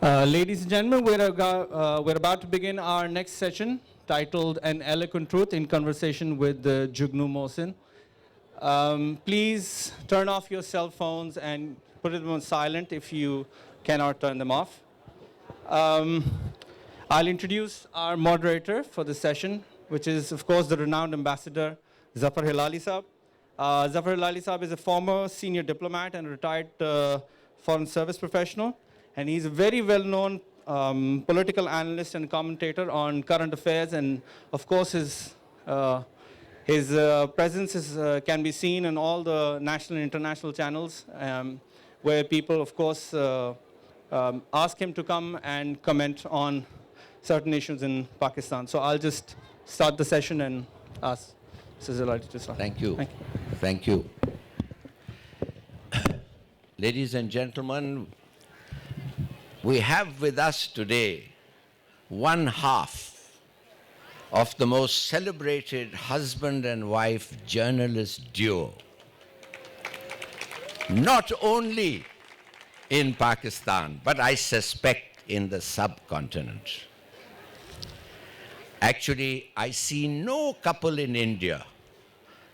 Ladies and gentlemen, we're about to begin our next session titled An Eloquent Truth in Conversation with Jugnu Mohsin. Please turn off your cell phones and put them on silent if you cannot turn them off. I'll introduce our moderator for the session, which is, of course, the renowned ambassador, Zafar Hilali Saab. Zafar Hilali Saab is a former senior diplomat and retired foreign service professional, and he's a very well-known political analyst and commentator on current affairs, and of course his presence can be seen in all the national and international channels, where people, of course, ask him to come and comment on certain issues in Pakistan. So I'll just start the session and ask Mr. Hilali to start. Thank you. Thank you. Ladies and gentlemen, we have with us today one half of the most celebrated husband and wife journalist duo, not only in Pakistan, but I suspect in the subcontinent. Actually, I see no couple in India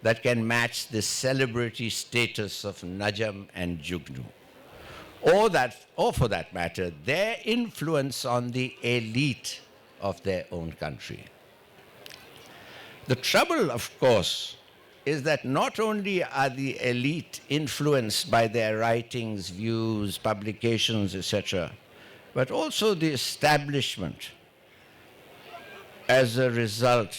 that can match the celebrity status of Najam and Jugnu, or for that matter, their influence on the elite of their own country. The trouble, of course, is that not only are the elite influenced by their writings, views, publications, etc., but also the establishment as a result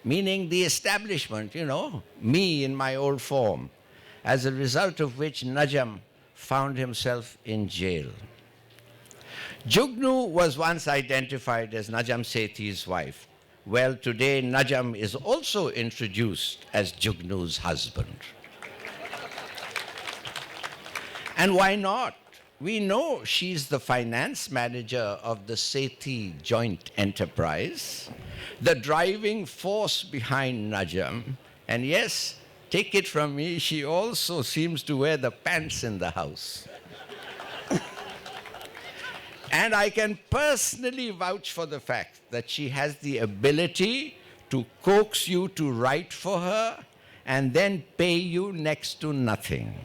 meaning the establishment, me in my old form, as a result of which Najam found himself in jail. Jugnu was once identified as Najam Sethi's wife. Well, today Najam is also introduced as Jugnu's husband. And why not? We know she's the finance manager of the Sethi joint enterprise, the driving force behind Najam, and yes, take it from me, she also seems to wear the pants in the house. And I can personally vouch for the fact that she has the ability to coax you to write for her and then pay you next to nothing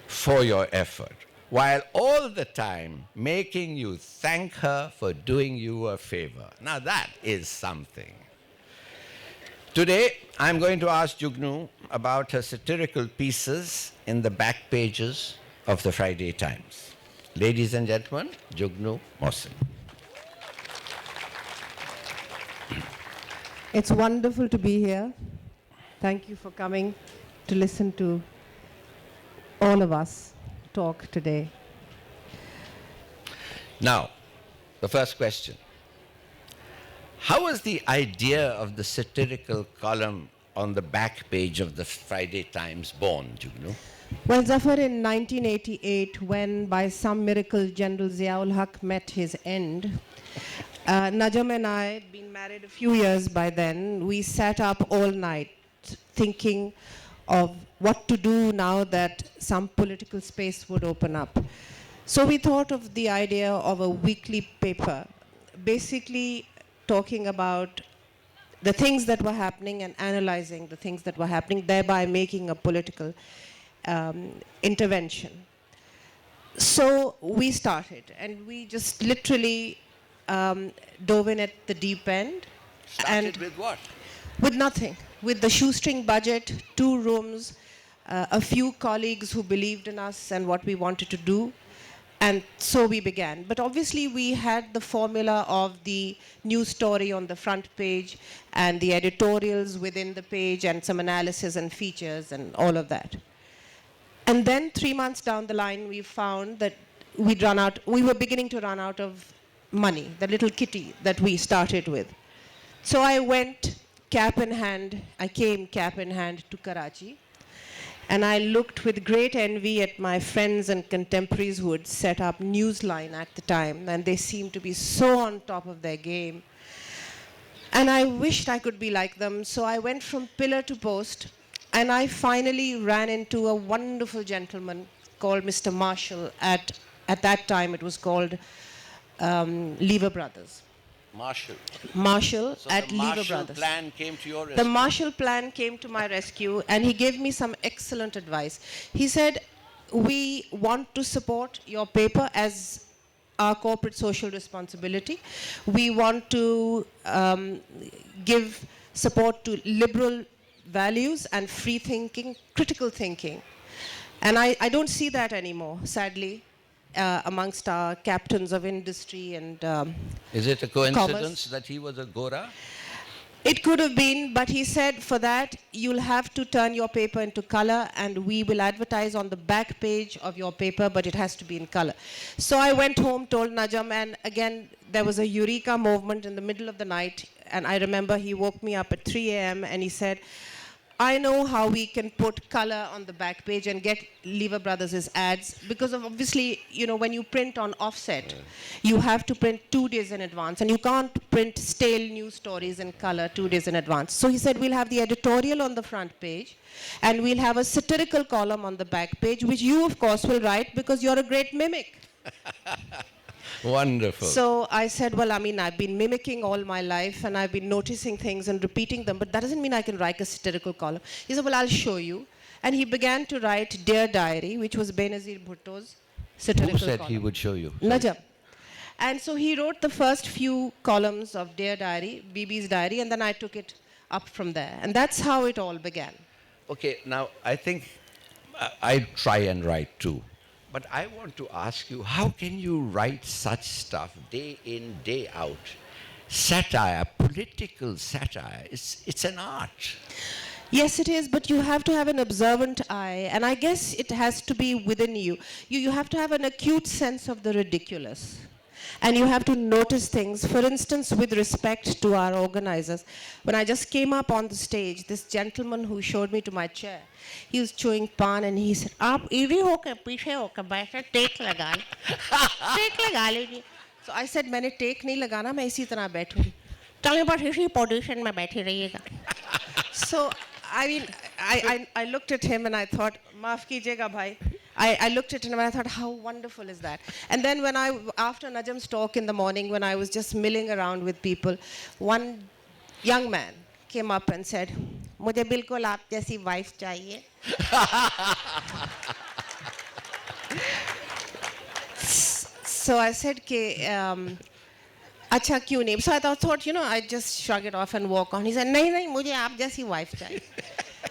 for your effort, while all the time making you thank her for doing you a favor. Now that is something. Today, I'm going to ask Jugnu about her satirical pieces in the back pages of the Friday Times. Ladies and gentlemen, Jugnu Mohsin. It's wonderful to be here. Thank you for coming to listen to all of us talk today. Now, the first question. How was the idea of the satirical column on the back page of the Friday Times born, Jugnu? Well, Zafar, in 1988, when by some miracle General Ziaul Haq met his end, Najam and I had been married a few years by then. We sat up all night thinking of what to do now that some political space would open up. So we thought of the idea of a weekly paper, basically talking about the things that were happening and analyzing the things that were happening, thereby making a political intervention. So we started, and we just literally dove in at the deep end. Started with what? With nothing. With the shoestring budget, 2 rooms, a few colleagues who believed in us and what we wanted to do. And so we began. But obviously we had the formula of the news story on the front page and the editorials within the page and some analysis and features and all of that. And then 3 months down the line, we found that we were beginning to run out of money, the little kitty that we started with. So I came cap in hand to Karachi, and I looked with great envy at my friends and contemporaries who had set up Newsline at the time, and they seemed to be so on top of their game. And I wished I could be like them. So I went from pillar to post, and I finally ran into a wonderful gentleman called Mr. Marshall. At that time, it was called Lever Brothers. Marshall So at the Lever Marshall Brothers. Plan came to your The rescue. Marshall Plan came to my rescue, and he gave me some excellent advice. He said, we want to support your paper as our corporate social responsibility. We want to give support to liberal values and free thinking, critical thinking. And I don't see that anymore, sadly, amongst our captains of industry and Is it a coincidence commerce. that he was a Gora? It could have been, but he said for that, you'll have to turn your paper into color, and we will advertise on the back page of your paper, but it has to be in color. So I went home, told Najam, and again, there was a eureka movement in the middle of the night, and I remember he woke me up at 3 a.m. and he said, I know how we can put color on the back page and get Lever Brothers' ads, because of obviously, when you print on offset, you have to print 2 days in advance, and you can't print stale news stories in color 2 days in advance. So he said, we'll have the editorial on the front page, and we'll have a satirical column on the back page, which you, of course, will write because you're a great mimic. Wonderful. So I said, well, I've been mimicking all my life, and I've been noticing things and repeating them, but that doesn't mean I can write a satirical column. He said, well, I'll show you. And he began to write Dear Diary, which was Benazir Bhutto's satirical Who said column. he would show you? Najam. And so he wrote the first few columns of Dear Diary, BB's Diary, and then I took it up from there. And that's how it all began. Okay, now I think I try and write too. But I want to ask you, how can you write such stuff day in, day out? Satire, political satire, it's an art. Yes, it is, but you have to have an observant eye, and I guess it has to be within you. You have to have an acute sense of the ridiculous. And you have to notice things. For instance, with respect to our organizers, when I just came up on the stage, this gentleman who showed me to my chair, he was chewing pan and he said, "Aap idhi hoke piche hoke baithe take laga le." Take laga लीजिए. So I said, मैंने take नहीं लगाना, मैं इसी तरह बैठूंगी. चलिए बस इसी position में बैठे रहिएगा. So I looked at him and I thought, maaf kijega bhai. I looked at him and I thought, how wonderful is that? And then after Najam's talk in the morning, when I was just milling around with people, one young man came up and said, "Mujhe bilkul aap jaisi wife chahiye." So I said, "Acha kyun nahi?" So I thought, I just shrug it off and walk on. He said, "Nahi, mujhe aap jaisi wife chahiye."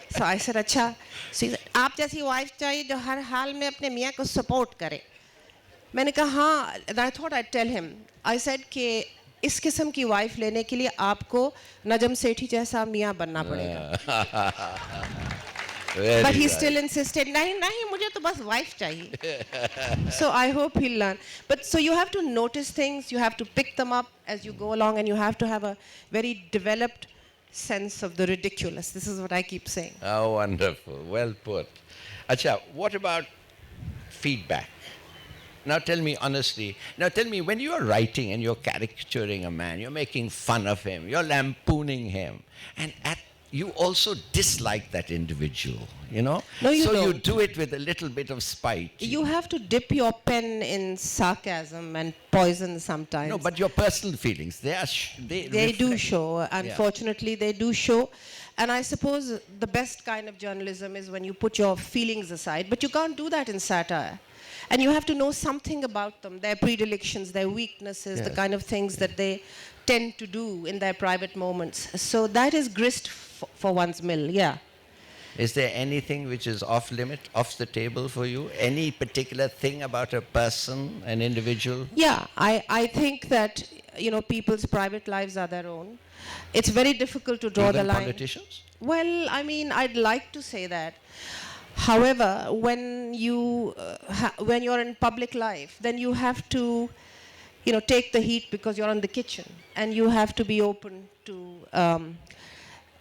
So I said, "Acha." So he said, "Aap jaisi wife chahiye jo har haal mein apne miyan ko support kare." मैंने कहा हाँ. And I thought I'd tell him. I said कि इस किस्म की wife लेने के लिए आपको नजम सेठी जैसा मियाँ बनना पड़ेगा. But he still insisted, नहीं, मुझे तो बस wife चाहिए. So I hope he'll learn. But so you have to notice things, you have to pick them up as you go along, and you have to have a very developed sense of the ridiculous. This is what I keep saying. Oh, wonderful. Well put. Acha, what about feedback? Now tell me honestly, when you are writing and you're caricaturing a man, you're making fun of him, you're lampooning him, and you also dislike that individual, No, you so don't. you do it with a little bit of spite. You have to dip your pen in sarcasm and poison sometimes. No, but your personal feelings, they Do reflect. show. Unfortunately, they do show. And I suppose the best kind of journalism is when you put your feelings aside. But you can't do that in satire. And you have to know something about them, their predilections, their weaknesses, the kind of things that they tend to do in their private moments. So that is grist for one's mill, yeah. Is there anything which is off limit, off the table for you? Any particular thing about a person, an individual? Yeah, I think that, people's private lives are their own. It's very difficult to draw Even the line. politicians? Well, I'd like to say that. However, when you're in public life, then you have to, take the heat because you're in the kitchen, and you have to be open to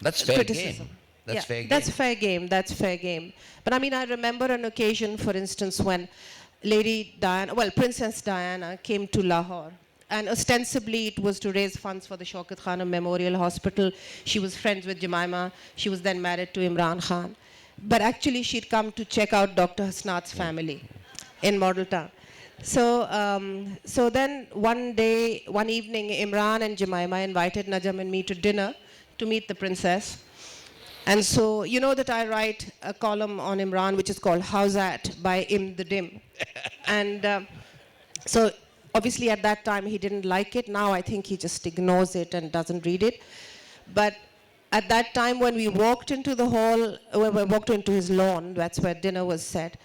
That's fair criticism. game. That's fair game. That's fair game. That's fair game. But I remember an occasion, for instance, when Princess Diana came to Lahore, and ostensibly it was to raise funds for the Shaukat Khanum Memorial Hospital. She was friends with Jemima. She was then married to Imran Khan. But actually she'd come to check out Dr. Hasnat's family in Model Town. So then one evening, Imran and Jemima invited Najam and me to dinner to meet the princess. And so, you know that I write a column on Imran, which is called How's That by Im the Dim. And so obviously at that time he didn't like it. Now I think he just ignores it and doesn't read it. But at that time when we walked into the hall, when we walked into his lawn, that's where dinner was set.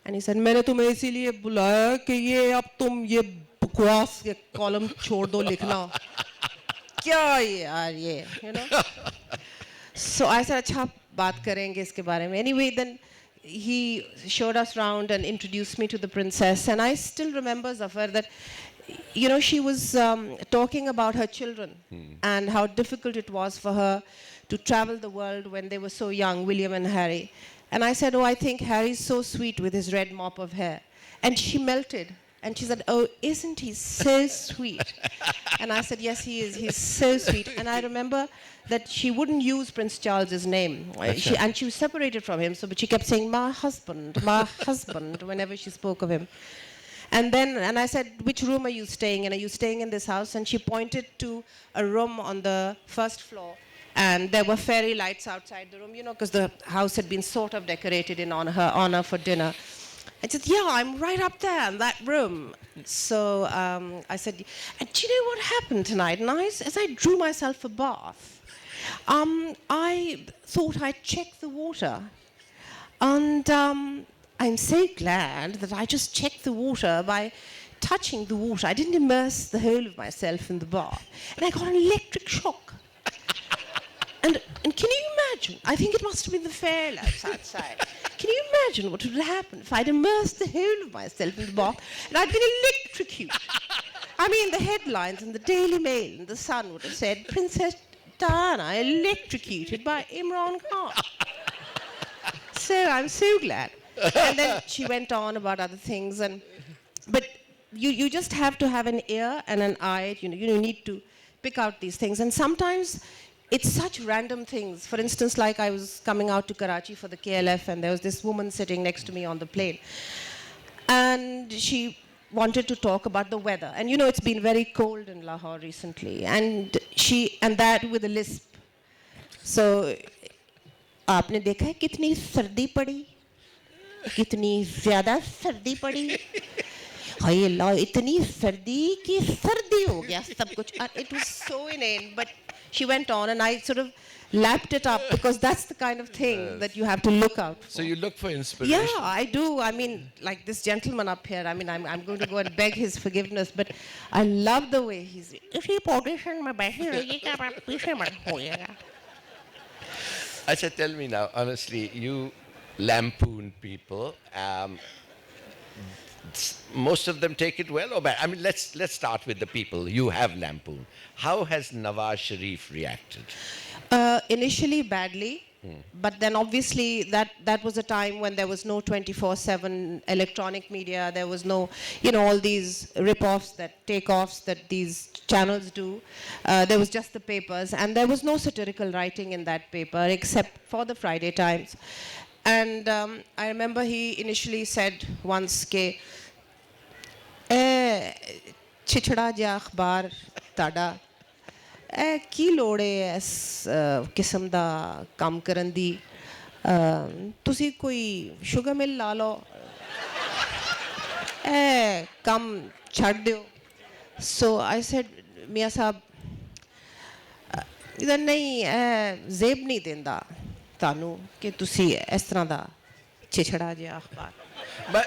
And he said, मैंने तुम्हें इसीलिए बुलाया कि ये अब तुम ये बकवास ये column छोड़ दो लिखना. क्या यार ये, you know? So I said, अच्छा बात करेंगे इसके बारे में. Anyway, then he showed us around and introduced me to the princess. And I still remember, Zafar, that, you know, she was talking about her children and how difficult it was for her to travel the world when they were so young, William and Harry. And I said, oh, I think Harry's so sweet with his red mop of hair. And she melted. And she said, oh, isn't he so sweet? And I said, yes, he is. He's so sweet. And I remember that she wouldn't use Prince Charles's name. And she was separated from him, but she kept saying, my husband, whenever she spoke of him. And I said, which room are you staying in? Are you staying in this house? And she pointed to a room on the first floor. And there were fairy lights outside the room, you know, because the house had been sort of decorated in her honor for dinner. I said, yeah, I'm right up there in that room. So I said, and do you know what happened tonight? And as I drew myself a bath, I thought I'd check the water. And I'm so glad that I just checked the water by touching the water. I didn't immerse the whole of myself in the bath. And I got an electric shock. And can you imagine? I think it must have been the fairy lights outside. Can you imagine what would have happened if I'd immersed the whole of myself in the bath and I'd been electrocuted? I mean, the headlines in the Daily Mail and the Sun would have said, Princess Diana electrocuted by Imran Khan. So I'm so glad. And then she went on about other things. But you just have to have an ear and an eye. You need to pick out these things. And sometimes it's such random things. For instance, like I was coming out to Karachi for the KLF and there was this woman sitting next to me on the plane. And she wanted to talk about the weather. And you know, it's been very cold in Lahore recently. And that with a lisp. So, आपने देखा है कितनी सर्दी पड़ी? कितनी ज़्यादा सर्दी पड़ी? हाय अल्लाह इतनी सर्दी कि सर्दी हो गया सब कुछ. It was so inane, but she went on and I sort of lapped it up because that's the kind of thing that you have to look out for. So you look for inspiration. Yeah, I do. I mean, like this gentleman up here, I mean, I'm going to go and beg his forgiveness, but I love the way he's... Acha, tell me now, honestly, you lampoon people. Most of them take it well or bad? I mean, let's start with the people you have lampooned. How has Nawaz Sharif reacted? Initially badly, but then obviously that was a time when there was no 24/7 electronic media. There was no, all these rip-offs, take-offs that these channels do. There was just the papers, and there was no satirical writing in that paper except for the Friday Times. And I remember he initially said once ke chichda ja akhbar tada ਕੀ ਲੋੜ ਹੈ ਇਸ ਕਿਸਮ ਦਾ ਕੰਮ ਕਰਨ ਦੀ ਤੁਸੀਂ ਕੋਈ sugar mill ਲਾ ਲਓ ਇਹ ਕੰਮ ਛੱਡ ਦਿਓ ਸੋ ਆਈ ਸੈਡ ਮੀਆਂ ਸਾਹਿਬ ਇਹਦਾ ਨਹੀਂ ਜ਼ੇਬ ਨਹੀਂ ਦਿੰਦਾ ਤੁਹਾਨੂੰ ਕਿ ਤੁਸੀਂ ਇਸ ਤਰ੍ਹਾਂ ਦਾ ਛਿਛੜਾ ਜਿਹਾ ਅਖਬਾਰ. But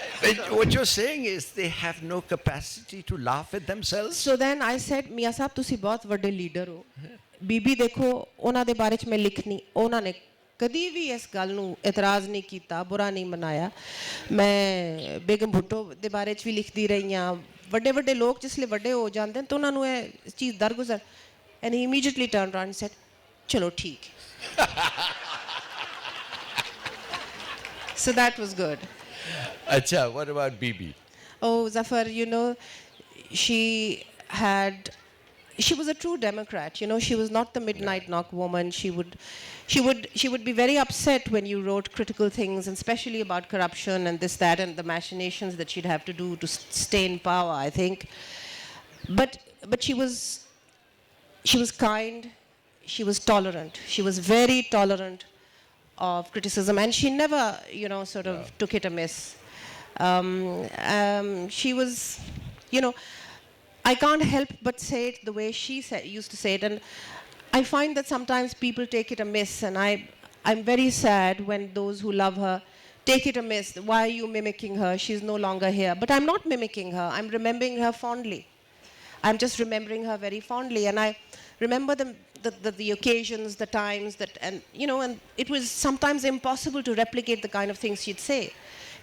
what you're saying is they have no capacity to laugh at themselves. So then I said, Mia Sahab, ਤੁਸੀਂ ਬਹੁਤ ਵੱਡੇ ਲੀਡਰ ਹੋ. ਬੀਬੀ ਦੇਖੋ ਉਹਨਾਂ ਦੇ ਬਾਰੇ ਚ ਮੈਂ ਲਿਖਣੀ ਉਹਨਾਂ ਨੇ ਕਦੀ ਵੀ ਇਸ ਗੱਲ ਨੂੰ ਇਤਰਾਜ਼ ਨਹੀਂ ਕੀਤਾ ਬੁਰਾ ਨਹੀਂ ਮਨਾਇਆ. ਮੈਂ ਬੇਗਮ ਭੁੱਟੋ ਦੇ ਬਾਰੇ ਚ ਵੀ ਲਿਖਦੀ ਰਹੀ ਹਾਂ. ਵੱਡੇ ਵੱਡੇ ਲੋਕ ਜਿਸਲੇ ਵੱਡੇ ਹੋ ਜਾਂਦੇ ਨੇ ਤਾਂ ਉਹਨਾਂ ਨੂੰ ਇਹ ਚੀਜ਼ ਦਰਗੁਜ਼ਰ. And he immediately turned around and said, ਚਲੋ ਠੀਕ. So that was good. Acha, what about Bibi? Oh, Zafar, she she was a true Democrat. You know, she was not the midnight knock woman. She would be very upset when you wrote critical things, and especially about corruption and this, that, and the machinations that she'd have to do to stay in power, I think. But she was kind. She was tolerant. She was very tolerant of criticism, and she never, you know, sort of took it amiss. She was, you know, I can't help but say it the way she used to say it, and I find that sometimes people take it amiss, and I'm very sad when those who love her take it amiss. Why are you mimicking her? She's no longer here. But I'm not mimicking her. I'm remembering her fondly. I'm just remembering her very fondly, and I remember the occasions, the times that, and you know, and it was sometimes impossible to replicate the kind of things she'd say.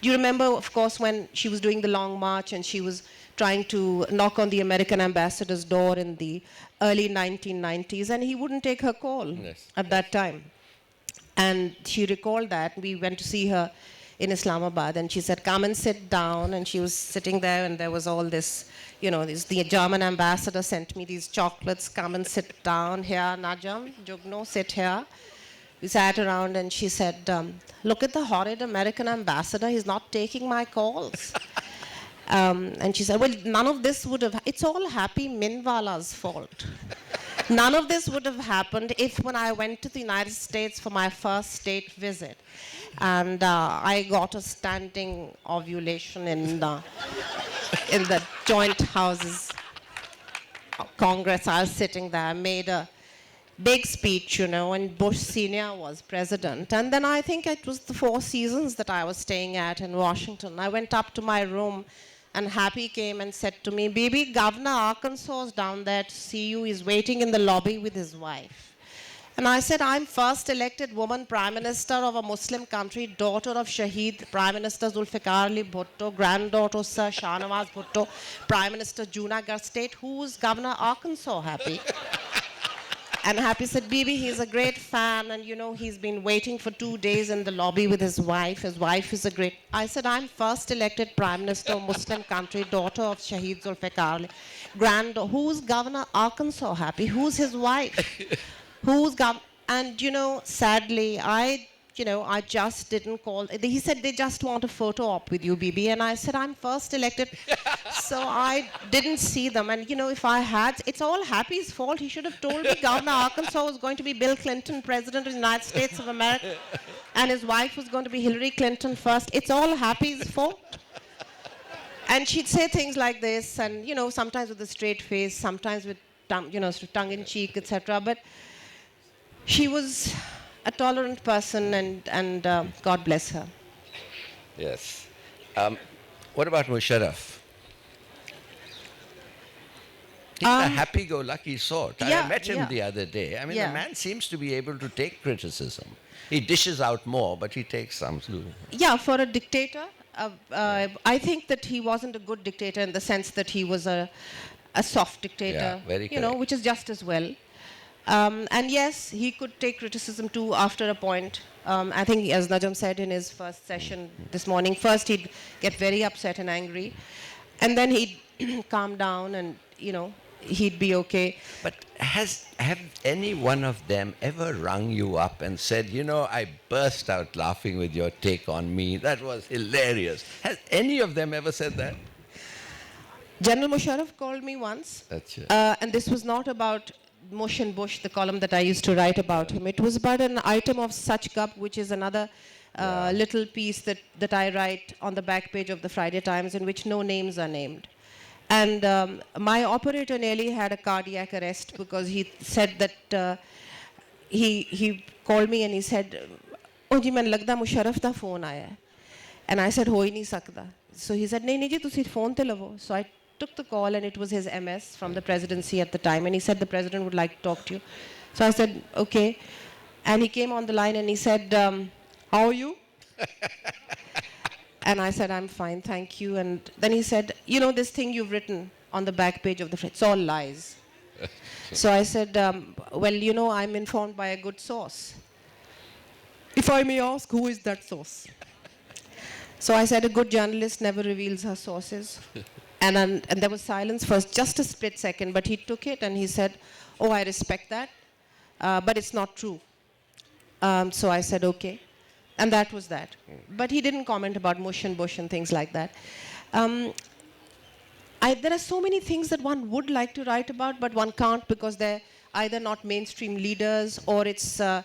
Do you remember, of course, when she was doing the long march and she was trying to knock on the American ambassador's door in the early 1990s, and he wouldn't take her call at that time. And she recalled that. We went to see her in Islamabad, and she said, "Come and sit down." And she was sitting there, and there was all this, you know, the German ambassador sent me these chocolates. "Come and sit down here, Najam, Jugnu, sit here." We sat around, and she said, "Look at the horrid American ambassador. He's not taking my calls." And she said, "Well, none of this would have, it's all Happy Minwala's fault. None of this would have happened if when I went to the United States for my first state visit, and I got a standing ovulation in the joint houses of Congress. I was sitting there, made a big speech, you know, and Bush Sr. was president. And then I think it was the Four Seasons that I was staying at in Washington. I went up to my room, and Happy came and said to me, 'Baby, Governor Arkansas is down there to see you. He's waiting in the lobby with his wife.' And I said, 'I'm first elected woman Prime Minister of a Muslim country, daughter of Shaheed Prime Minister Zulfikar Ali Bhutto, granddaughter Sir Shahnawaz Bhutto, Prime Minister Junagadh State. Who's Governor Arkansas, Happy?' And Happy said, 'Bibi, he's a great fan, and you know, he's been waiting for 2 days in the lobby with his wife. His wife is a great.' I said, 'I'm first elected Prime Minister of Muslim country, daughter of Shaheed Zulfikar Ali. Who's Governor Arkansas, Happy? Who's his wife? And you know, sadly, I just didn't call. He said, 'They just want a photo op with you, Bibi.' And I said, 'I'm first elected.' So I didn't see them. And you know, if I had, it's all Happy's fault. He should have told me Governor Arkansas was going to be Bill Clinton, President of the United States of America, and his wife was going to be Hillary Clinton first. It's all Happy's fault. And she'd say things like this, and you know, sometimes with a straight face, sometimes with sort of tongue in cheek, etc. But she was a tolerant person, and God bless her. Yes. What about Musharraf? He's a happy-go-lucky sort. Yeah, I met him yeah. the other day. I mean, Yeah. the man seems to be able to take criticism. He dishes out more, but he takes some too. Yeah, for a dictator, I think that he wasn't a good dictator in the sense that he was a soft dictator, Yeah, very you know, correct. which is just as well. And yes, he could take criticism too after a point. I think, as Najam said in his first session this morning, first he'd get very upset and angry, and then he'd calm down, and you know, he'd be okay. But have any one of them ever rung you up and said, you know, I burst out laughing with your take on me. That was hilarious. Has any of them ever said that? General Musharraf called me once, That's it. and this was not about Mohsin Bush, the column that I used to write about him. It was about an item of Such Cup, which is another little piece that I write on the back page of the Friday Times, in which no names are named. And my operator nearly had a cardiac arrest because he said that he called me and he said, "Oh ji, main lagda Musharraf da phone aaya hai." And I said, "Ho hi nahi sakda." So he said, "Nahi nahi ji, tusi phone te lavo." So I took the call, and it was his MS from the presidency at the time, and he said, "The president would like to talk to you." So I said, "Okay." And he came on the line and he said, "How are you?" And I said, "I'm fine, thank you." And then he said, "You know, this thing you've written on the back page of the it's all lies." So I said, "Well, you know, I'm informed by a good source." "If I may ask, who is that source?" So I said, "A good journalist never reveals her sources." And there was silence for just a split second, but he took it and he said, "Oh, I respect that, but it's not true." So I said, "Okay." And that was that. But he didn't comment about Mohsin Bush and things like that. There are so many things that one would like to write about, but one can't because they're either not mainstream leaders or it's not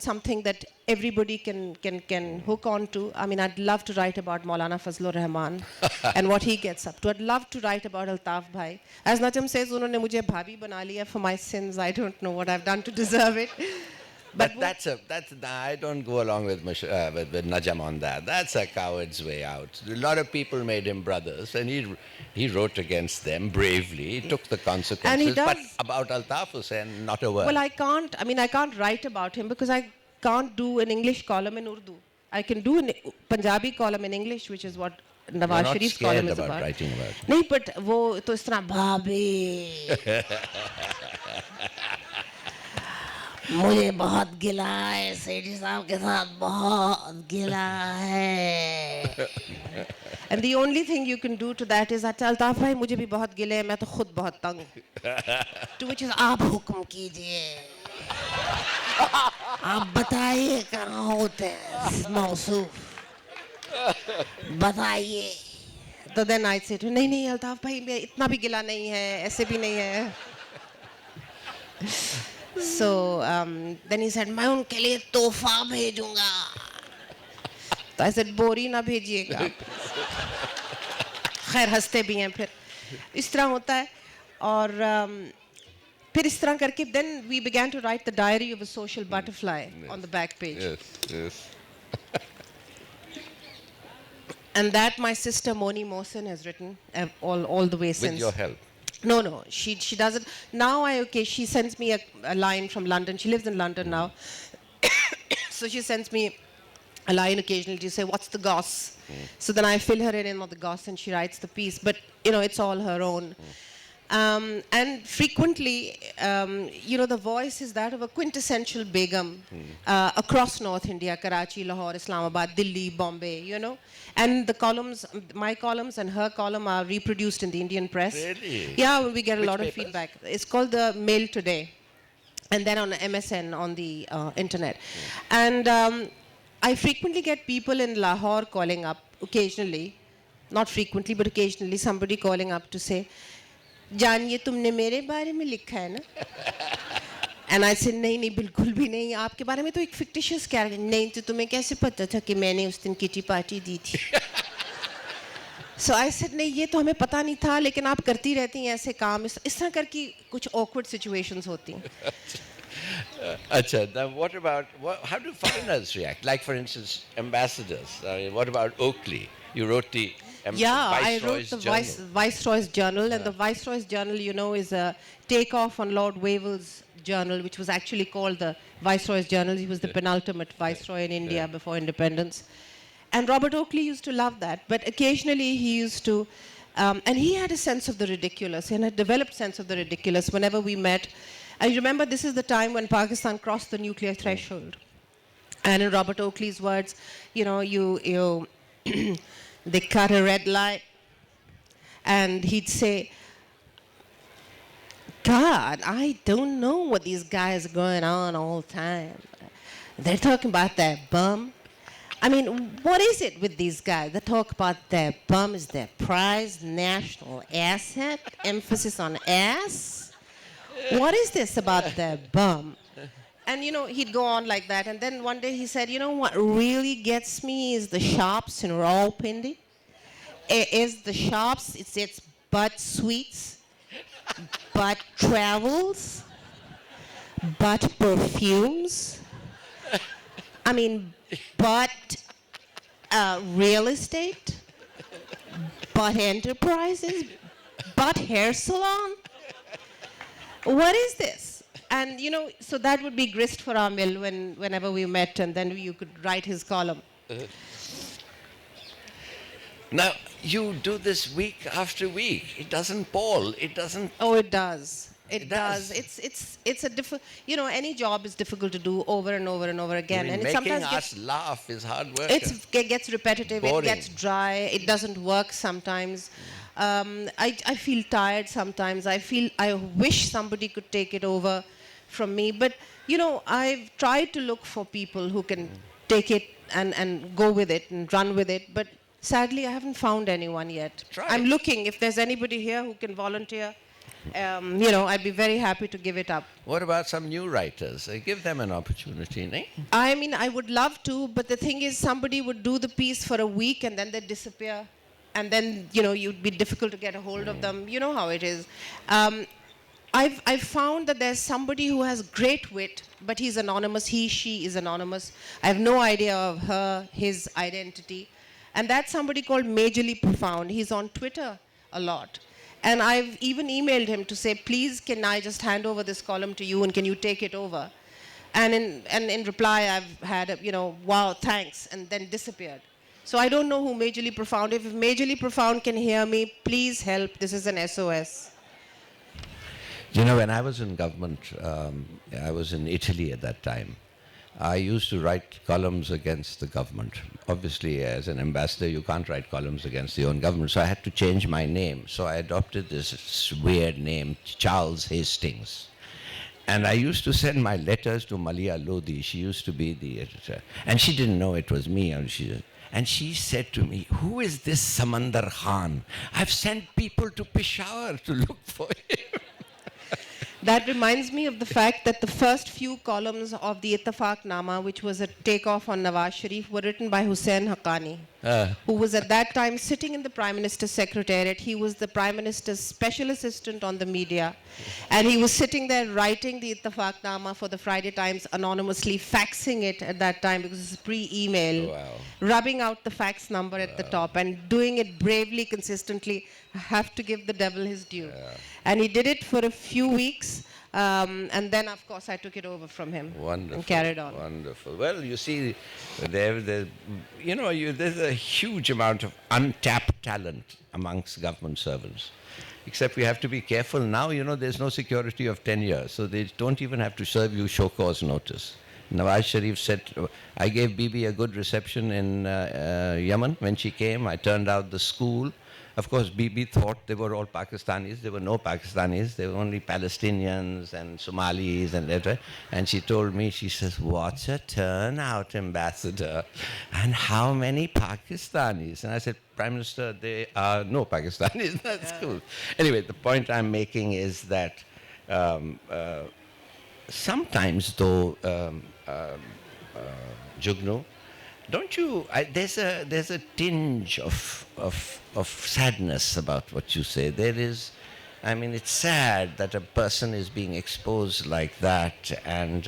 something that everybody can hook on to. I mean, I'd love to write about Maulana Fazlur Rahman and what he gets up to. I'd love to write about Altaf Bhai. As Najam says, unhone mujhe bhabi bana liya for my sins. I don't know what I've done to deserve it. But I don't go along with Najam on that. That's a coward's way out. A lot of people made him brothers, and he wrote against them bravely. He took the consequences. And he does. But about Altaf Hussain, not a word. Well, I can't write about him because I can't do an English column in Urdu. I can do a Punjabi column in English, which is what Nawaz Sharif's column is about. You're not scared about writing about him. No, but wo to is tarah bhabi. मुझे बहुत गिला है सेठी साहब के साथ बहुत गिला है. And the only thing you can do to that is अच्छा अल्ताफ भाई मुझे भी बहुत गिले हैं मैं तो खुद बहुत तंग हूँ. To which is आप हुक्म कीजिए आप बताइए कहाँ होते हैं मौसूफ बताइए. तो then I say to नहीं नहीं अल्ताफ भाई मैं इतना भी गिला नहीं है ऐसे भी नहीं है. So then he said, मैं उनके लिए तोहफा भेजूंगा. तो I said, बोरी ना भेजिएगा. खैर हंसते भी हैं फिर. इस तरह होता है और फिर इस तरह करके then we began to write the diary of a social butterfly on the back page. Yes. And that my sister Moni Mohsin has written all the way since. With your help. No, she does it. Now she sends me a line from London. She lives in London now. So she sends me a line occasionally to say, what's the goss? So then I fill her in on the goss and she writes the piece. But, it's all her own. And frequently, the voice is that of a quintessential Begum across North India, Karachi, Lahore, Islamabad, Delhi, Bombay, And the columns, my columns and her column are reproduced in the Indian press. Really? Yeah, we get a lot of papers? feedback. It's called the Mail Today. And then on MSN on the internet. And I frequently get people in Lahore calling up occasionally, not frequently, but occasionally, somebody calling up to say, जान ये तुमने मेरे बारे में लिखा है ना? And I said नहीं बिल्कुल भी नहीं आपके बारे में तो एक fictitious character नहीं तो तुम्हें कैसे पता था कि मैंने उस दिन किटी पार्टी दी थी? So I said नहीं ये तो हमें पता नहीं था लेकिन आप करती रहती हैं ऐसे काम इस तरह करके कुछ awkward situations होती हैं. Acha, now how do foreigners react? Like for instance, ambassadors. What about Oakley? You wrote the I wrote Viceroy's the Journal. Viceroy's Journal, and the Viceroy's Journal, is a takeoff on Lord Wavell's journal, which was actually called the Viceroy's Journal. He was the penultimate viceroy in India before independence. And Robert Oakley used to love that, but occasionally he used to, and he had a sense of the ridiculous, and a developed sense of the ridiculous whenever we met. I remember this is the time when Pakistan crossed the nuclear threshold. And in Robert Oakley's words, they cut a red light, and he'd say, God, I don't know what these guys are going on all the time. They're talking about that bum. I mean, what is it with these guys? They talk about their bum is their prized national asset, emphasis on ass. What is this about their bum? And, he'd go on like that. And then one day he said, what really gets me is the shops in Rawalpindi. Is the shops, it's butt sweets, butt travels, butt perfumes. I mean, butt real estate, butt enterprises, butt hair salon. What is this? And, so that would be grist for our mill whenever we met, and then you could write his column. Now, you do this week after week. It doesn't pall. It doesn't... Oh, it does. It does. It's a any job is difficult to do over and over and over again, and it making sometimes us laugh is hard work. gets repetitive. Boring. It gets dry. It doesn't work sometimes. I feel tired sometimes. I wish somebody could take it over from me, but I've tried to look for people who can take it and go with it and run with it, but sadly I haven't found anyone yet. Try I'm it. looking. If there's anybody here who can volunteer, I'd be very happy to give it up. What about some new writers? Give them an opportunity, no? I mean, I would love to, but the thing is, somebody would do the piece for a week and then they'd disappear. And then, you'd be difficult to get a hold of them. You know how it is. I've found that there's somebody who has great wit, but he's anonymous. He, she is anonymous. I have no idea of his identity. And that's somebody called Majorly Profound. He's on Twitter a lot. And I've even emailed him to say, please, can I just hand over this column to you and can you take it over? And in reply, I've had, wow, thanks, and then disappeared. So I don't know who Majorly Profound. If Majorly Profound can hear me, please help. This is an SOS. When I was in government, I was in Italy at that time. I used to write columns against the government. Obviously, as an ambassador, you can't write columns against your own government. So I had to change my name. So I adopted this weird name, Charles Hastings. And I used to send my letters to Malia Lodi. She used to be the editor. And she didn't know it was me. And she said to me, who is this Samandar Khan? I've sent people to Peshawar to look for him. That reminds me of the fact that the first few columns of the Ittefaq Nama, which was a takeoff on Nawaz Sharif, were written by Hussain Haqqani, who was at that time sitting in the Prime Minister's Secretariat. He was the Prime Minister's special assistant on the media. And he was sitting there writing the Ittefaq Nama for the Friday Times anonymously, faxing it at that time because it's pre-email, rubbing out the fax number at the top and doing it bravely, consistently. I have to give the devil his due. And he did it for a few weeks. And then, of course, I took it over from him. Wonderful. And carried on. Wonderful. Well, you see, there's a huge amount of untapped talent amongst government servants. Except we have to be careful now. There's no security of 10 years, so they don't even have to serve you show cause notice. Nawaz Sharif said, I gave Bibi a good reception in Yemen when she came. I turned out the school. Of course, Bibi thought they were all Pakistanis. There were no Pakistanis. There were only Palestinians and Somalis and that. And she told me, she says, what's a turnout, Ambassador? And how many Pakistanis? And I said, Prime Minister, there are no Pakistanis. That's cool. Anyway, the point I'm making is that sometimes, though, Jugnu, don't you? There's a tinge of sadness about what you say. There is, it's sad that a person is being exposed like that, and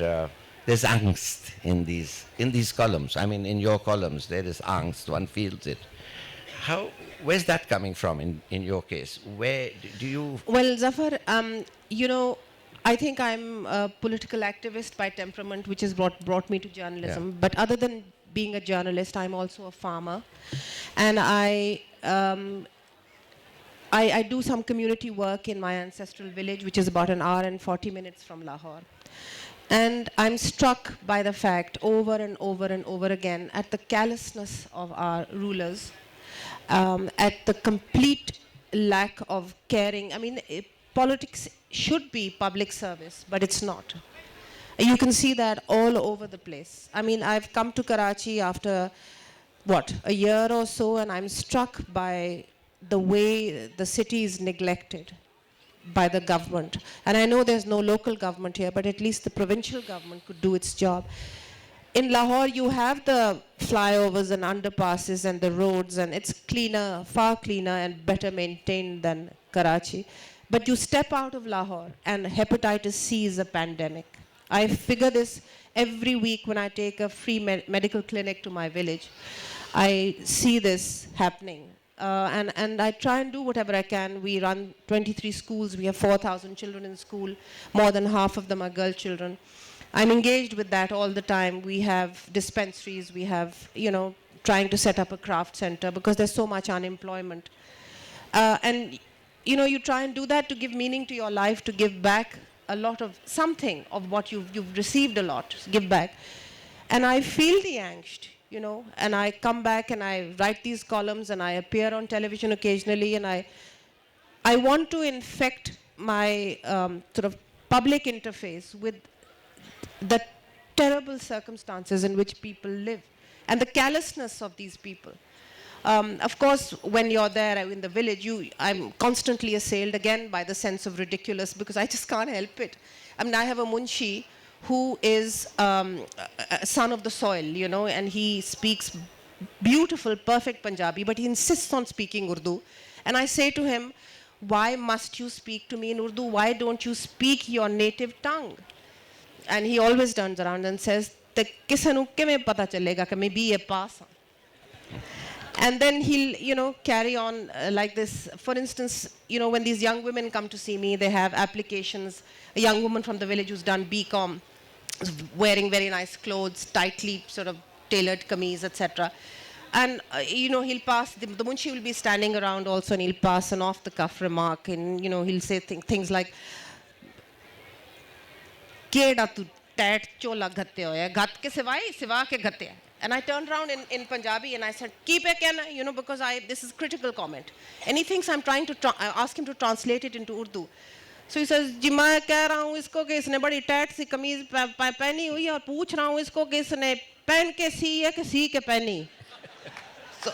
there's angst in these columns. In your columns, there is angst. One feels it. Where's that coming from in your case? Where do you? Well, Zafar, I think I'm a political activist by temperament, which has brought me to journalism. Yeah. But other than being a journalist, I'm also a farmer, and I do some community work in my ancestral village, which is about an hour and 40 minutes from Lahore. And I'm struck by the fact over and over and over again at the callousness of our rulers, at the complete lack of caring. Politics should be public service, but it's not. You can see that all over the place. I've come to Karachi after, a year or so, and I'm struck by the way the city is neglected by the government. And I know there's no local government here, but at least the provincial government could do its job. In Lahore, you have the flyovers and underpasses and the roads, and it's cleaner, far cleaner and better maintained than Karachi. But you step out of Lahore, and hepatitis C is a pandemic. I figure this every week when I take a free medical clinic to my village. I see this happening. And I try and do whatever I can. We run 23 schools. We have 4,000 children in school. More than half of them are girl children. I'm engaged with that all the time. We have dispensaries. We have, trying to set up a craft center because there's so much unemployment. And you try and do that to give meaning to your life, to give back a lot of something of what you've received a lot, give back. And I feel the angst, and I come back and I write these columns and I appear on television occasionally, and I want to infect my sort of public interface with the terrible circumstances in which people live and the callousness of these people. Of course, when you're there in the village, I'm constantly assailed again by the sense of ridiculous, because I just can't help it. I mean, I have a munshi who is a son of the soil, and he speaks beautiful, perfect Punjabi, but he insists on speaking Urdu. And I say to him, why must you speak to me in Urdu? Why don't you speak your native tongue? And he always turns around and says, "Kise nu kive pata chalega ki main BA pass." And then he'll, carry on like this. For instance, when these young women come to see me, they have applications. A young woman from the village who's done BCom, wearing very nice clothes, tightly sort of tailored kameez, etc. And, he'll pass, the munshi will be standing around also, and he'll pass an off-the-cuff remark, and, he'll say things like, "Keda tu tat chola gatte hoya, gat ke siva ke gatte." And I turned around in Punjabi and I said, "Keep it, Ken," because this is critical comment. And he thinks I'm trying to ask him to translate it into Urdu. So he says, "जी मैं कह रहा हूँ इसको कि इसने बड़ी tight सी कमीज पहनी हुई है और पूछ रहा हूँ इसको कि इसने पहन के सी है कि सी के पहनी." So,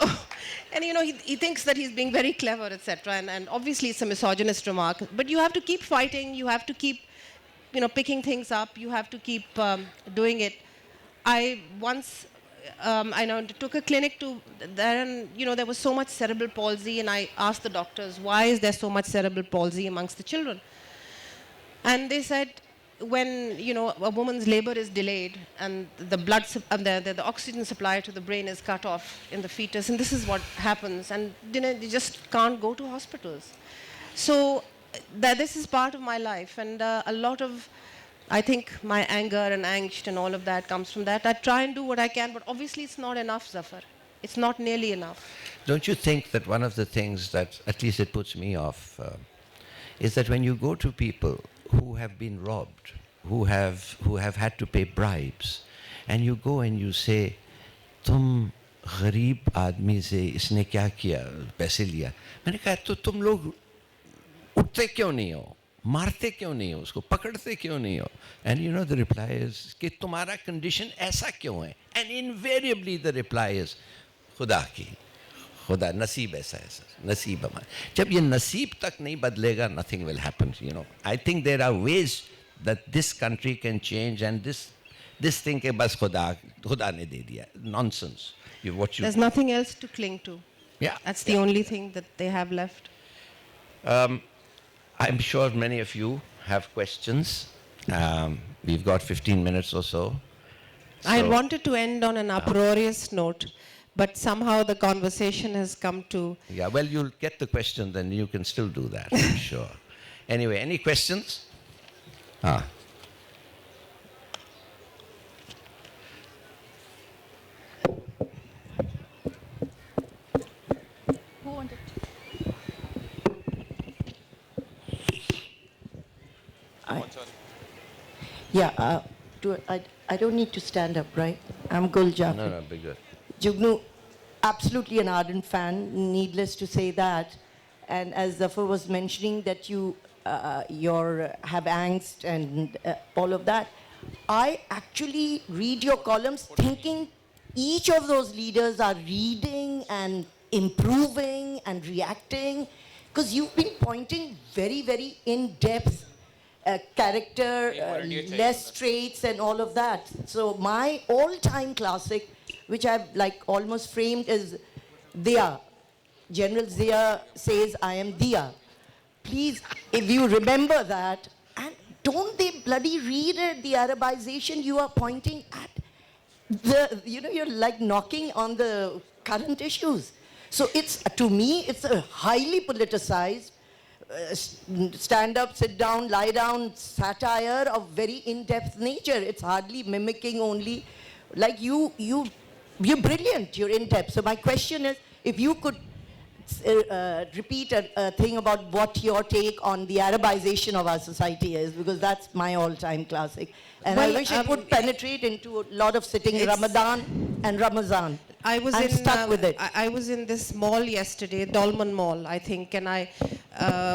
and he thinks that he's being very clever, etc. And obviously it's a misogynist remark. But you have to keep fighting. You have to keep, picking things up. You have to keep doing it. I once, took a clinic to there, and there was so much cerebral palsy, and I asked the doctors, why is there so much cerebral palsy amongst the children? And they said, when a woman's labor is delayed and the blood, the oxygen supply to the brain is cut off in the fetus, and this is what happens, and they just can't go to hospitals. So this is part of my life, and a lot of, I think, my anger and angst and all of that comes from that. I try and do what I can, but obviously it's not enough, Zafar. It's not nearly enough. Don't you think that one of the things that, at least it puts me off, is that when you go to people who have been robbed, who have had to pay bribes, and you go and you say, "Tum गरीब आदमी से इसने क्या किया, पैसे लिया." मैंने कहा, तो तुम लोग उठते क्यों नहीं हो, मारते क्यों नहीं हो, उसको पकड़ते क्यों नहीं हो? And the reply is कि तुम्हारा condition ऐसा क्यों है? And invariably the reply is, खुदा की, खुदा नसीब ऐसा है सर, नसीब हमारा. जब ये नसीब तक नहीं बदलेगा, nothing will happen. I think there are ways that this country can change, and this thing के बस खुदा ने दे दिया. Nonsense. There's nothing else to cling to. Yeah. That's the only thing that they have left. I'm sure many of you have questions. We've got 15 minutes or so. I wanted to end on an uproarious note, but somehow the conversation has come to... Yeah, well, you'll get the question, then you can still do that, I'm sure. Anyway, any questions? Who wanted? I don't need to stand up, right? I'm Gul Jafar. No, be good. Jugnu, absolutely an ardent fan, needless to say that. And as Zafar was mentioning that you have angst and all of that, I actually read your columns thinking each of those leaders are reading and improving and reacting, because you've been pointing very, very in-depth character, less traits and all of that. So my all-time classic, which I've almost framed, is Diya. General Zia says, "I am Diya." Please, if you remember that, and don't they bloody read it, the Arabization you are pointing at. You're like knocking on the current issues. So it's, to me, it's a highly politicized, stand up, sit down, lie down satire of very in-depth nature. It's hardly mimicking only, you're brilliant, you're in-depth. So my question is, if you could repeat a thing about what your take on the Arabization of our society is, because that's my all-time classic. And I Well, wish it would penetrate into a lot of sitting it's- Ramadan and Ramazan. I was I'm stuck with it. I was in this mall yesterday, Dolman Mall, I think, and I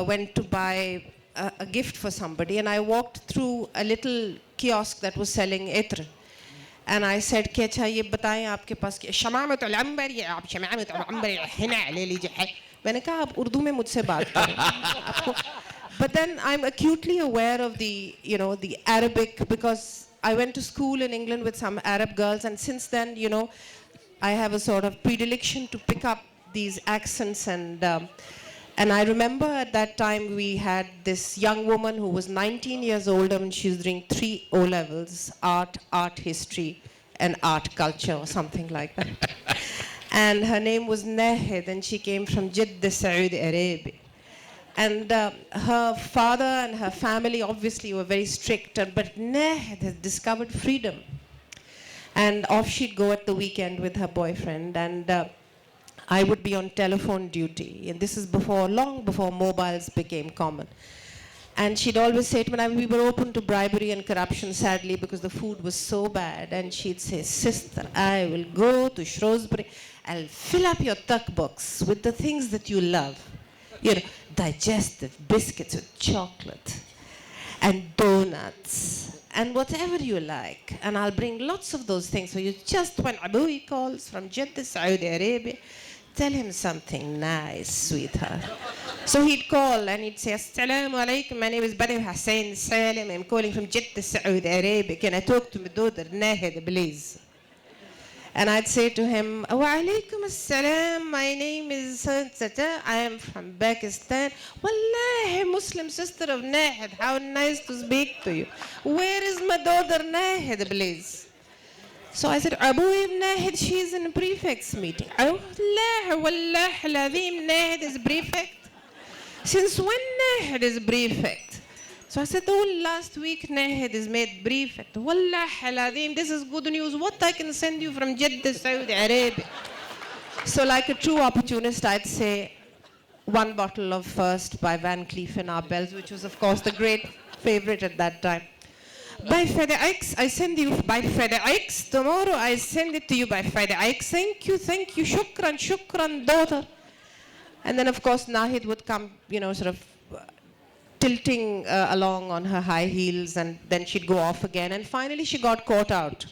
went to buy a gift for somebody, and I walked through a little kiosk that was selling itr. And I said, "क्या अच्छा ये बताएं आपके पास शमामत अल-अंबर ये आप शमामत अल-अंबर हिना ले लीजिए." मैंने कहा आप उर्दू में मुझसे बात करें आपको. But then I'm acutely aware of the the Arabic, because I went to school in England with some Arab girls, and since then I have a sort of predilection to pick up these accents, and I remember at that time we had this young woman who was 19 years old, and she was doing 3 O-levels, art history, and art culture or something like that. And her name was Nahid, and she came from Jeddah, Saudi Arabia. And her father and her family obviously were very strict, but Nahid had discovered freedom. And off she'd go at the weekend with her boyfriend, and I would be on telephone duty, and this is long before mobiles became common. And she'd always say to me, we were open to bribery and corruption, sadly, because the food was so bad. And she'd say, "Sister, I will go to Shrewsbury, I'll fill up your tuck box with the things that you love. Digestive biscuits with chocolate and donuts and whatever you like. And I'll bring lots of those things for you. Just when Abu calls from Jeddah, Saudi Arabia, tell him something nice, sweetheart." So he'd call and he'd say, "Assalamu alaikum, my name is Badr Hussein Salim. I'm calling from Jeddah, Saudi Arabia. Can I talk to my daughter, Nahid, please?" And I'd say to him, "Wa alaikum assalam, my name is Tata. I am from Pakistan. Wallahi, Muslim sister of Nahid, how nice to speak to you. Where is my daughter Nahid, please?" So I said, "Abu ibn Nahid, she's in a prefect's meeting." Wallahi, Ladhim, Nahid is prefect. Since when Nahid is prefect? So I said, "Oh, last week Nahid is made prefect." Wallahi, Ladhim, this is good news. What I can send you from Jeddah, Saudi Arabia? So like a true opportunist, I'd say 1 bottle of First by Van Cleef and Arpels, which was of course the great favorite at that time. "By FedEx, I send you by FedEx. Tomorrow I send it to you by FedEx. Thank you. Shukran, daughter." And then of course Nahid would come, sort of tilting along on her high heels, and then she'd go off again. And finally she got caught out.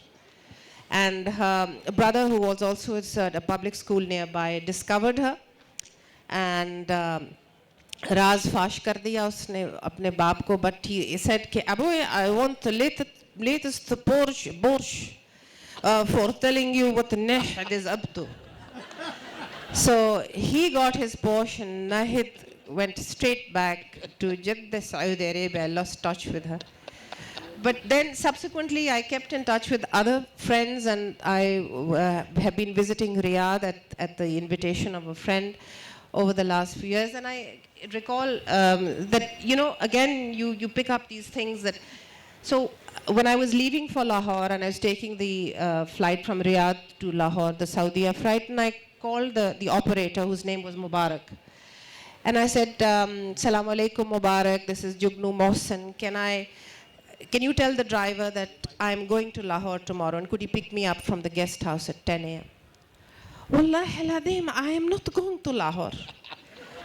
And her brother, who was also at a public school nearby, discovered her. And Raz fash kar diya usne apne baap ko, but he said, "Abu, I want the latest Porsche for telling you what Nahid is up to." So he got his Porsche, and Nahid went straight back to Jeddah, Saudi Arabia. I lost touch with her. But then subsequently I kept in touch with other friends, and I have been visiting Riyadh at the invitation of a friend over the last few years. And I recall that, again, you pick up these things that... So when I was leaving for Lahore and I was taking the flight from Riyadh to Lahore, the Saudiya flight, and I called the operator, whose name was Mubarak. And I said, "Salaam alaikum, Mubarak, this is Jugnu Mohsin. Can you tell the driver that I'm going to Lahore tomorrow, and could he pick me up from the guest house at 10 a.m.? "Wallahi Ladim, I am not going to Lahore."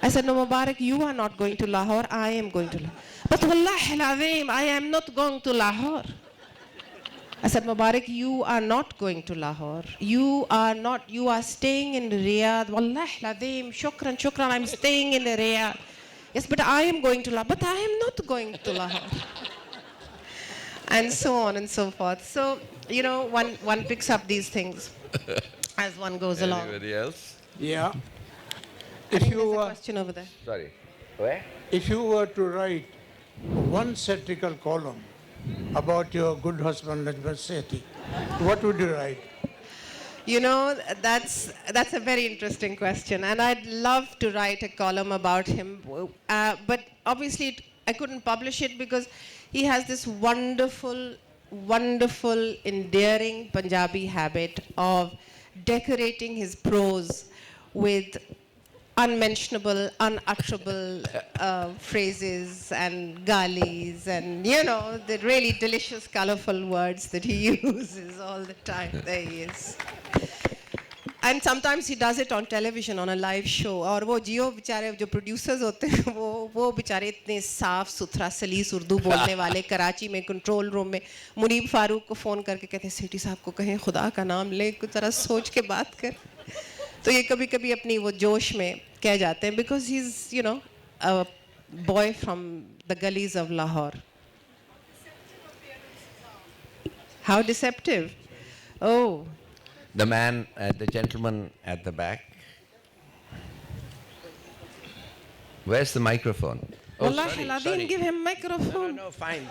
I said, "No, Mubarak, you are not going to Lahore, I am going to Lahore." "But Wallahi Ladim, I am not going to Lahore." I said, "Mubarak, you are not going to Lahore. You are staying in Riyadh." "Wallahi Ladim, shukran, I'm staying in Riyadh." "Yes, but I am going to Lahore." "But I am not going to Lahore." And so on and so forth. So, one picks up these things as one goes along. Anybody else? Yeah. I If think you there's a were, question over there. Sorry. Where? if you were to write one satirical column about your good husband, Najmat Sethi, what would you write? That's a very interesting question, and I'd love to write a column about him, but obviously I couldn't publish it because he has this wonderful, endearing Punjabi habit of decorating his prose with unmentionable, unutterable phrases and galis and, you know, the really delicious, colorful words that he uses all the time. There he is. And sometimes he does it on television, on a live show. और वो जियो बेचारे जो producers होते हैं वो बेचारे इतने साफ सुथरा सलीस उर्दू बोलने वाले कराची में कंट्रोल रूम में मुनीब फारूक को फ़ोन करके कहते हैं सेठी साहब को कहें खुदा का नाम ले कुछ ज़रा सोच के बात कर तो ये कभी-कभी अपनी वो जोश में कह जाते हैं because he's, you know, a boy from the gullies of Lahore. How deceptive. Oh. The man, the gentleman at the back. Where's the microphone? Oh, Wallahi Ladin, give him microphone. No, fine.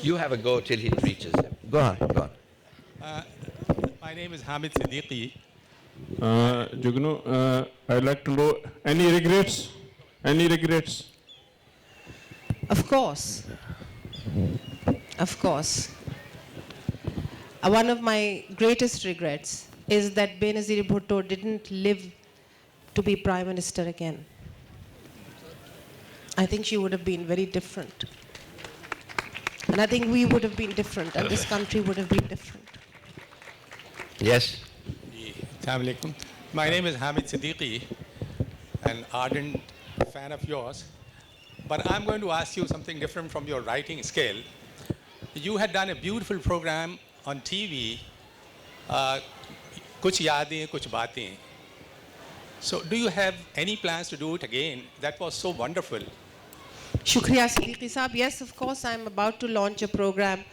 You have a go till he reaches him. Go on, go on. My name is Hamid Siddiqui. Jugnu, I'd like to know any regrets? Any regrets? Of course. Of course. One of my greatest regrets is that Benazir Bhutto didn't live to be Prime Minister again. I think she would have been very different. And I think we would have been different, and this country would have been different. Yes. Assalamu alaikum. My name is Hamid Siddiqui, an ardent fan of yours. But I'm going to ask you something different from your writing scale. You had done a beautiful program on TV, Kuch Yaadein, Kuch Baatein. So do you have any plans to do it again? That was so wonderful. Shukriya Siddiqui Saab. Yes, of course, I'm about to launch a program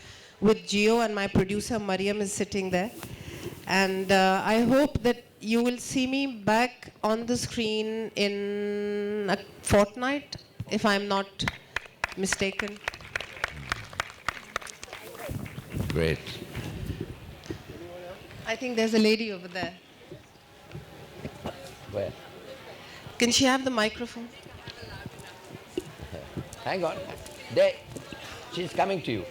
with Gio, and my producer Mariam is sitting there. And I hope that you will see me back on the screen in a fortnight, if I'm not mistaken. Great. I think there's a lady over there. Where? Can she have the microphone? Hang on. There. She's coming to you.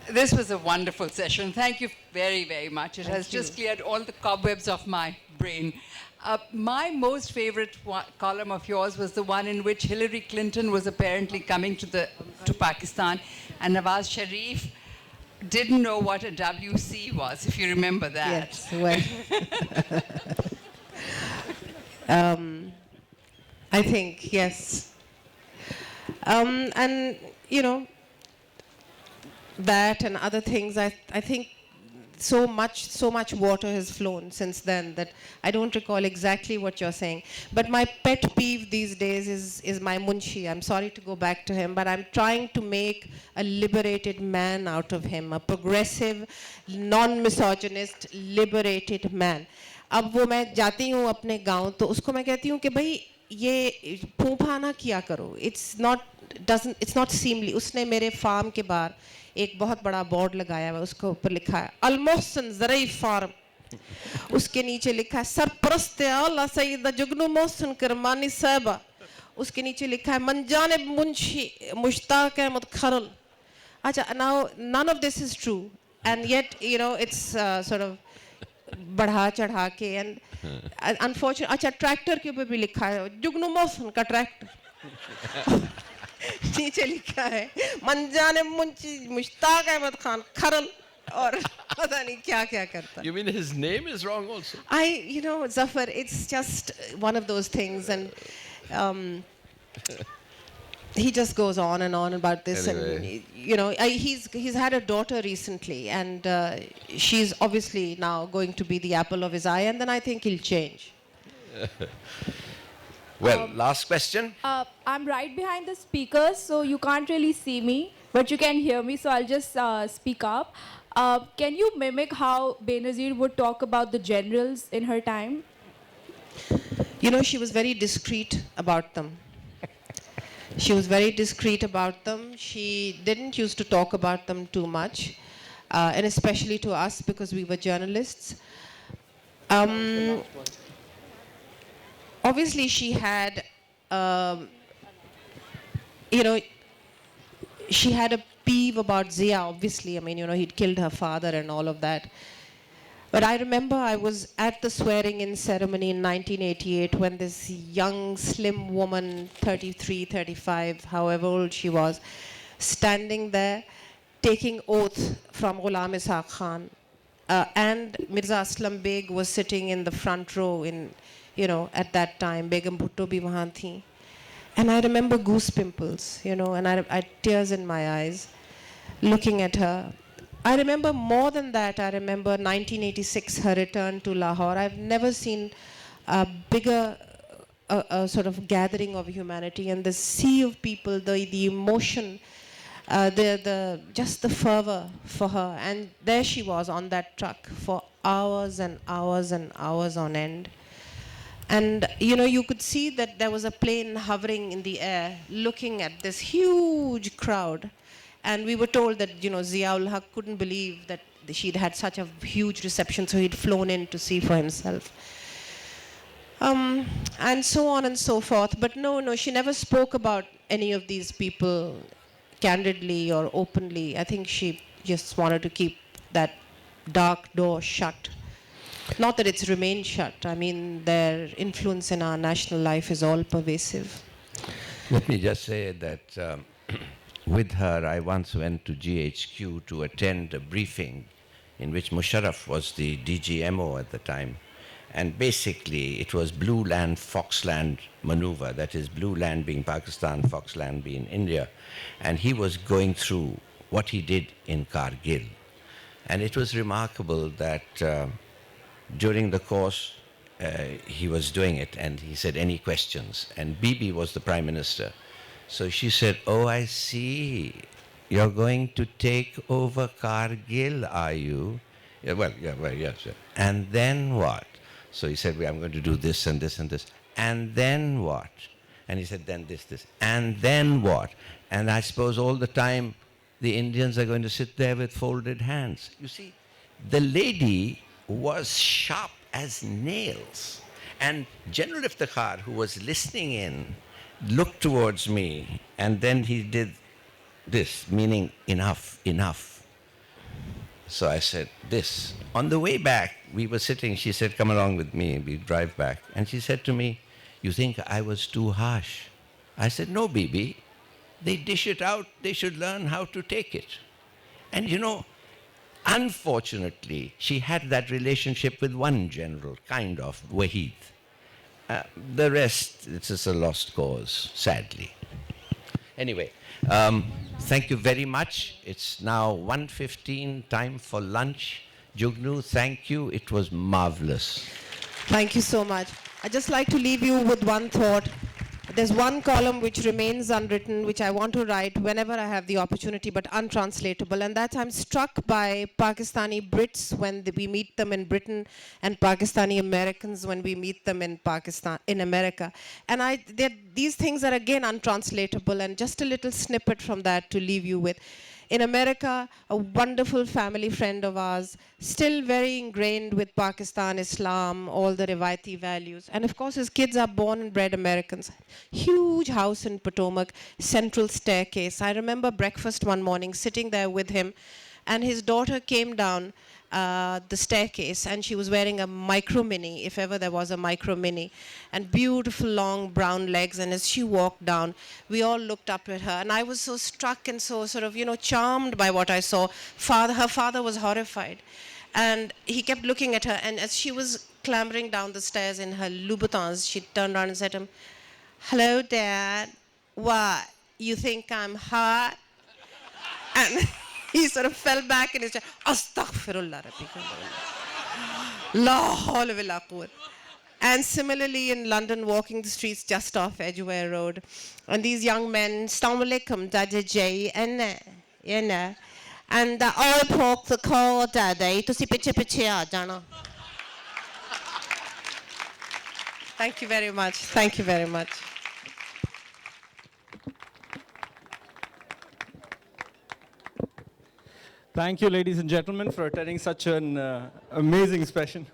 This was a wonderful session. Thank you very, very much. It has just cleared all the cobwebs of my brain. My most favorite column of yours was the one in which Hillary Clinton was apparently coming to Pakistan, and Nawaz Sharif didn't know what a WC was, if you remember that. Yes, well. I think, yes. And, you know, that and other things, I think so much water has flown since then that I don't recall exactly what you're saying. But my pet peeve these days is my Munshi. I'm sorry to go back to him, but I'm trying to make a liberated man out of him, a progressive, non-misogynist, liberated man. अब वो मैं जाती हूँ अपने गांव तो उसको मैं कहती हूँ कि भाई ये फूफा ना किया करो. It's not seemly. उसने मेरे फार्म के बाहर एक बहुत बड़ा बोर्ड लगाया हुआ उसके ऊपर लिखा है अल-मोहसिन ज़रई फार्म उसके नीचे लिखा है सरपरस्त आला सईद जुगनू मोहसिन करमानी साहबा उसके नीचे लिखा है मंजाने मुंशी मुश्ताक अहमद खरल अच्छा now none of this is true and yet you know it's sort of बढ़ा चढ़ा के and unfortunately अच्छा ट्रैक्टर के ऊपर भी लिखा है जुगनू मोहसिन का ट्रैक्टर नीचे लिखा है मंजाने मुंशी मुश्ताक अहमद खान खरल और पता नहीं क्या क्या करता. You mean his name is wrong also? You know, Zafar, it's just one of those things, and he just goes on and on about this. Anyway. And you know, he's had a daughter recently, and she's obviously now going to be the apple of his eye, and then I think he'll change. Well, last question. I'm right behind the speakers, so you can't really see me, but you can hear me, so I'll just speak up. Can you mimic how Benazir would talk about the generals in her time? You know, she was very discreet about them. She was very discreet about them. She didn't used to talk about them too much, and especially to us because we were journalists. Obviously, she had, you know, she had a peeve about Zia, obviously. I mean, he'd killed her father and all of that. But I remember I was at the swearing-in ceremony in 1988 when this young, slim woman, 33, 35, however old she was, standing there, taking oath from Ghulam Ishaq Khan. And Mirza Aslam Beg was sitting in the front row at that time. Begum Bhutto bhi wahan thi. And I remember goose pimples, and I had tears in my eyes looking at her. I remember more than that. I remember 1986, her return to Lahore. I've never seen a bigger sort of gathering of humanity, and the sea of people, the emotion, just the fervor for her. And there she was on that truck for hours and hours and hours on end. And you could see that there was a plane hovering in the air looking at this huge crowd. And we were told that, Ziaul Haq couldn't believe that she'd had such a huge reception, so he'd flown in to see for himself. And so on and so forth. But no, she never spoke about any of these people candidly or openly. I think she just wanted to keep that dark door shut. Not that it's remained shut. I mean, their influence in our national life is all pervasive. Let me just say that with her, I once went to GHQ to attend a briefing in which Musharraf was the DGMO at the time. And basically, it was Blue Land, Foxland maneuver. That is, Blue Land being Pakistan, Foxland being India. And he was going through what he did in Kargil. And it was remarkable that during the course, he was doing it, and he said, any questions? And Bibi was the Prime Minister. So she said, oh, I see. You're going to take over Kargil, are you? Yeah, yes. Yeah. And then what? So he said, well, I'm going to do this and this and this. And then what? And he said, then this. And then what? And I suppose all the time the Indians are going to sit there with folded hands. You see, the lady was sharp as nails. And General Iftikhar, who was listening in, looked towards me, and then he did this, meaning enough, enough. So I said, this. On the way back, we were sitting, she said, come along with me, we drive back. And she said to me, you think I was too harsh? I said, no, Bibi. They dish it out, they should learn how to take it. And unfortunately, she had that relationship with one general, kind of, Wahid. The rest, it's just a lost cause, sadly. Anyway, thank you very much. It's now 1:15, time for lunch. Jugnu, thank you. It was marvelous. Thank you so much. I'd just like to leave you with one thought. There's one column which remains unwritten, which I want to write whenever I have the opportunity, but untranslatable. And that's, I'm struck by Pakistani Brits when we meet them in Britain, and Pakistani Americans when we meet them in America. And these things are again untranslatable, and just a little snippet from that to leave you with. In America, a wonderful family friend of ours, still very ingrained with Pakistan, Islam, all the Rivaiti values. And of course, his kids are born and bred Americans. Huge house in Potomac, central staircase. I remember breakfast one morning, sitting there with him, and his daughter came down the staircase, and she was wearing a micro mini, if ever there was a micro mini, and beautiful long brown legs. And as she walked down, we all looked up at her, and I was so struck and so sort of charmed by what I saw. Her father was horrified, and he kept looking at her, and as she was clambering down the stairs in her Louboutins, she turned around and said to him, hello, Dad. What, you think I'm hot? And he sort of fell back in his chair. Astaghfirullah Rabbi. La hawla wa la quwwata. And similarly in London, walking the streets just off Edgware Road, and these young men, Assalamu alaikum, Daddy, and I poke the call, Daddy, to see piche jana. Thank you very much. Thank you very much. Thank you, ladies and gentlemen, for attending such an amazing session.